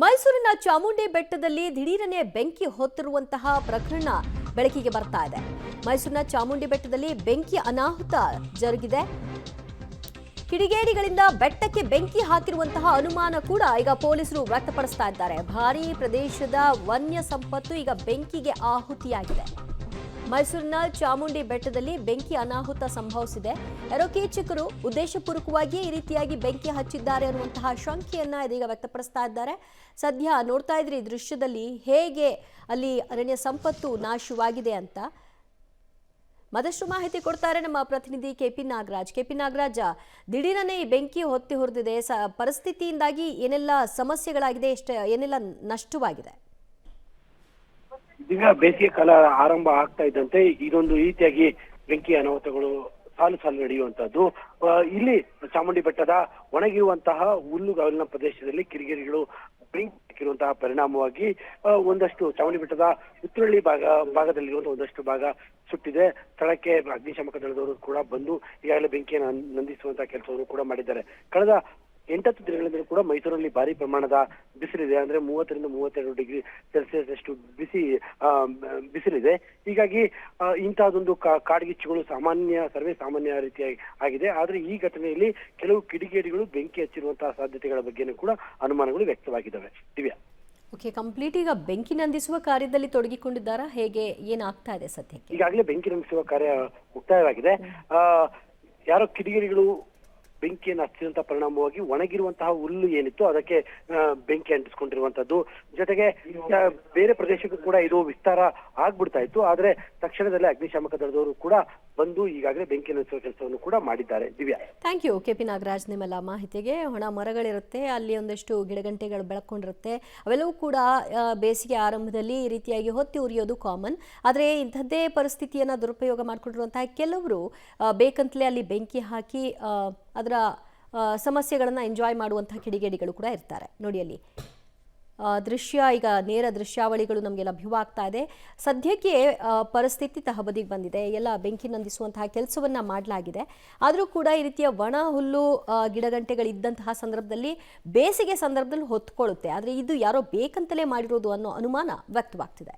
ಮೈಸೂರಿನ ಚಾಮುಂಡಿ ಬೆಟ್ಟದಲ್ಲಿ ದಿಢೀರನೆ ಬೆಂಕಿ ಹೊತ್ತಿರುವಂತಹ ಪ್ರಕರಣ ಬೆಳಕಿಗೆ ಬರ್ತಾ ಇದೆ. ಮೈಸೂರಿನ ಚಾಮುಂಡಿ ಬೆಟ್ಟದಲ್ಲಿ ಬೆಂಕಿ ಅನಾಹುತ ಜರುಗಿದೆ. ಕಿಡಿಗೇಡಿಗಳಿಂದ ಬೆಟ್ಟಕ್ಕೆ ಬೆಂಕಿ ಹಾಕಿರುವಂತಹ ಅನುಮಾನ ಕೂಡ ಈಗ ಪೊಲೀಸರು ವ್ಯಕ್ತಪಡಿಸ್ತಾ ಇದ್ದಾರೆ. ಭಾರೀ ಪ್ರದೇಶದ ವನ್ಯ ಸಂಪತ್ತು ಈಗ ಬೆಂಕಿಗೆ ಆಹುತಿಯಾಗಿದೆ. ಮೈಸೂರಿನ ಚಾಮುಂಡಿ ಬೆಟ್ಟದಲ್ಲಿ ಬೆಂಕಿ ಅನಾಹುತ ಸಂಭವಿಸಿದೆ. ಯಾರೋ ಕೀಚಕರು ಉದ್ದೇಶಪೂರ್ವಕವಾಗಿ ಈ ರೀತಿಯಾಗಿ ಬೆಂಕಿ ಹಚ್ಚಿದ್ದಾರೆ ಅನ್ನುವಂತಹ ಶಂಕೆಯನ್ನ ಇದೀಗ ವ್ಯಕ್ತಪಡಿಸ್ತಾ ಇದ್ದಾರೆ. ಸದ್ಯ ನೋಡ್ತಾ ಇದ್ರಿ ದೃಶ್ಯದಲ್ಲಿ ಹೇಗೆ ಅಲ್ಲಿ ಅರಣ್ಯ ಸಂಪತ್ತು ನಾಶವಾಗಿದೆ ಅಂತ. ಮತ್ತಷ್ಟು ಮಾಹಿತಿ ಕೊಡ್ತಾರೆ ನಮ್ಮ ಪ್ರತಿನಿಧಿ ಕೆಪಿ ನಾಗರಾಜ್. ದಿಢೀರನೆ ಈ ಬೆಂಕಿ ಹೊತ್ತಿ ಹೊರದಿದೆ. ಪರಿಸ್ಥಿತಿಯಿಂದಾಗಿ ಏನೆಲ್ಲ ಸಮಸ್ಯೆಗಳಾಗಿದೆ, ಏನೆಲ್ಲ ನಷ್ಟವಾಗಿದೆ? ಈಗ ಬೇಸಿಗೆ ಕಾಲ ಆರಂಭ ಆಗ್ತಾ ಇದ್ದಂತೆ ಇದೊಂದು ರೀತಿಯಾಗಿ ಬೆಂಕಿ ಅನಾಹುತಗಳು ಸಾಲು ನಡೆಯುವಂತದ್ದು. ಇಲ್ಲಿ ಚಾಮುಂಡಿ ಬೆಟ್ಟದ ಒಣಗಿರುವಂತಹ ಹುಲ್ಲುಗಾವಲಿನ ಪ್ರದೇಶದಲ್ಲಿ ಕಿಡಿಗೇಡಿಗಳು ಬೆಂಕಿ ಹಾಕಿರುವಂತಹ ಪರಿಣಾಮವಾಗಿ ಒಂದಷ್ಟು ಚಾಮುಂಡಿ ಬೆಟ್ಟದ ಉತ್ತರಳ್ಳಿ ಭಾಗದಲ್ಲಿರುವಂತಹ ಒಂದಷ್ಟು ಭಾಗ ಸುಟ್ಟಿದೆ. ಸ್ಥಳಕ್ಕೆ ಅಗ್ನಿಶಾಮಕ ದಳದವರು ಕೂಡ ಬಂದು ಈಗಾಗಲೇ ಬೆಂಕಿಯನ್ನು ನಂದಿಸುವಂತಹ ಕೆಲಸವನ್ನು ಕೂಡ ಮಾಡಿದ್ದಾರೆ. ಕಳೆದ 8 ದಿನಗಳಿಂದ ಕೂಡ ಮೈಸೂರಲ್ಲಿ ಭಾರಿ ಪ್ರಮಾಣದ ಬಿಸಿಲಿದೆ. ಅಂದ್ರೆ 30 ರಿಂದ 32 ಡಿಗ್ರಿ ಸೆಲ್ಸಿಯಸ್ ಅಷ್ಟು ಬಿಸಿಲಿದೆ. ಹೀಗಾಗಿ ಇಂತಹದೊಂದು ಕಾಡ್ಗಿಚ್ಚುಗಳು ಸರ್ವೇ ಸಾಮಾನ್ಯ ರೀತಿಯಾಗಿ ಆಗಿದೆ. ಆದ್ರೆ ಈ ಘಟನೆಯಲ್ಲಿ ಕೆಲವು ಕಿಡಿಗೇಡಿಗಳು ಬೆಂಕಿ ಹಚ್ಚಿರುವಂತಹ ಸಾಧ್ಯತೆಗಳ ಬಗ್ಗೆನೂ ಕೂಡ ಅನುಮಾನಗಳು ವ್ಯಕ್ತವಾಗಿದ್ದಾವೆ. ದಿವ್ಯಾ, ಓಕೆ, ಕಂಪ್ಲೀಟ್ ಈಗ ಬೆಂಕಿ ನಂದಿಸುವ ಕಾರ್ಯದಲ್ಲಿ ತೊಡಗಿಕೊಂಡಿದ್ದಾರಾ? ಹೇಗೆ ಏನಾಗ್ತಾ ಇದೆ ಸದ್ಯಕ್ಕೆ? ಈಗಾಗಲೇ ಬೆಂಕಿ ನಂದಿಸುವ ಕಾರ್ಯ ಮುಕ್ತಾಯವಾಗಿದೆ. ಯಾರೋ ಕಿಡಿಗೇಡಿಗಳು ಬೆಂಕಿಯನ್ನು ಹಚ್ಚಿದಂತಹ ಪರಿಣಾಮವಾಗಿ ಒಣಗಿರುವಂತಹ ಹುಲ್ಲು ಏನಿತ್ತು ಅದಕ್ಕೆ ಬೆಂಕಿ ಅಂಟಿಸ್ಕೊಂಡಿರುವಂತದ್ದು. ಜೊತೆಗೆ ಬೇರೆ ಪ್ರದೇಶಕ್ಕೂ ಕೂಡ ಇದು ವಿಸ್ತಾರ ಆಗ್ಬಿಡ್ತಾ ಇತ್ತು. ಆದ್ರೆ ತಕ್ಷಣದಲ್ಲೇ ಅಗ್ನಿಶಾಮಕ ದಳದವರು ಕೂಡ ಬಂದು ಈಗಾಗಲೇ ಬೆಂಕಿ ನಂದಿಸುವ ಕೆಲಸವನ್ನು ಕೂಡ ಮಾಡಿದ್ದಾರೆ. Divya, thank you KP Nagaraj ನಿಮ್ಮೆಲ್ಲ ಮಾಹಿತಿಗೆ. ಒಣ ಮರಗಳಿರುತ್ತೆ, ಅಲ್ಲಿ ಒಂದಷ್ಟು ಗಿಡಗಂಟೆಗಳು ಬೆಳಕೊಂಡಿರುತ್ತೆ. ಅವೆಲ್ಲವೂ ಕೂಡ ಬೇಸಿಗೆ ಆರಂಭದಲ್ಲಿ ಈ ರೀತಿಯಾಗಿ ಹೊತ್ತಿ ಉರಿಯೋದು ಕಾಮನ್. ಆದರೆ ಇಂಥದ್ದೇ ಪರಿಸ್ಥಿತಿಯನ್ನು ದುರುಪಯೋಗ ಮಾಡಿಕೊಂಡಿರುವಂತಹ ಕೆಲವರು ಬೇಕಂತಲೇ ಅಲ್ಲಿ ಬೆಂಕಿ ಹಾಕಿ ಅದರ ಸಮಸ್ಯೆಗಳನ್ನು ಎಂಜಾಯ್ ಮಾಡುವಂತಹ ಕಿಡಿಗೇಡಿಗಳು ಕೂಡ ಇರ್ತಾರೆ. ನೋಡಿ ಅಲ್ಲಿ ದೃಶ್ಯ, ಈಗ ನೇರ ದೃಶ್ಯಾವಳಿಗಳು ನಮಗೆ ಲಭ್ಯವಾಗ್ತಾ ಇದೆ. ಸದ್ಯಕ್ಕೆ ಪರಿಸ್ಥಿತಿ ತಹಬದಿಗೆ ಬಂದಿದೆ. ಎಲ್ಲ ಬೆಂಕಿ ನಂದಿಸುವಂತಹ ಕೆಲಸವನ್ನ ಮಾಡಲಾಗಿದೆ. ಆದರೂ ಕೂಡ ಈ ರೀತಿಯ ಒಣ ಹುಲ್ಲು ಗಿಡಗಂಟೆಗಳಿದ್ದಂತಹ ಸಂದರ್ಭದಲ್ಲಿ ಬೇಸಿಗೆ ಸಂದರ್ಭದಲ್ಲಿ ಹೊತ್ಕೊಳ್ಳುತ್ತೆ. ಆದರೆ ಇದು ಯಾರೋ ಬೇಕಂತಲೇ ಮಾಡಿರೋದು ಅನ್ನೋ ಅನುಮಾನ ವ್ಯಕ್ತವಾಗ್ತಿದೆ.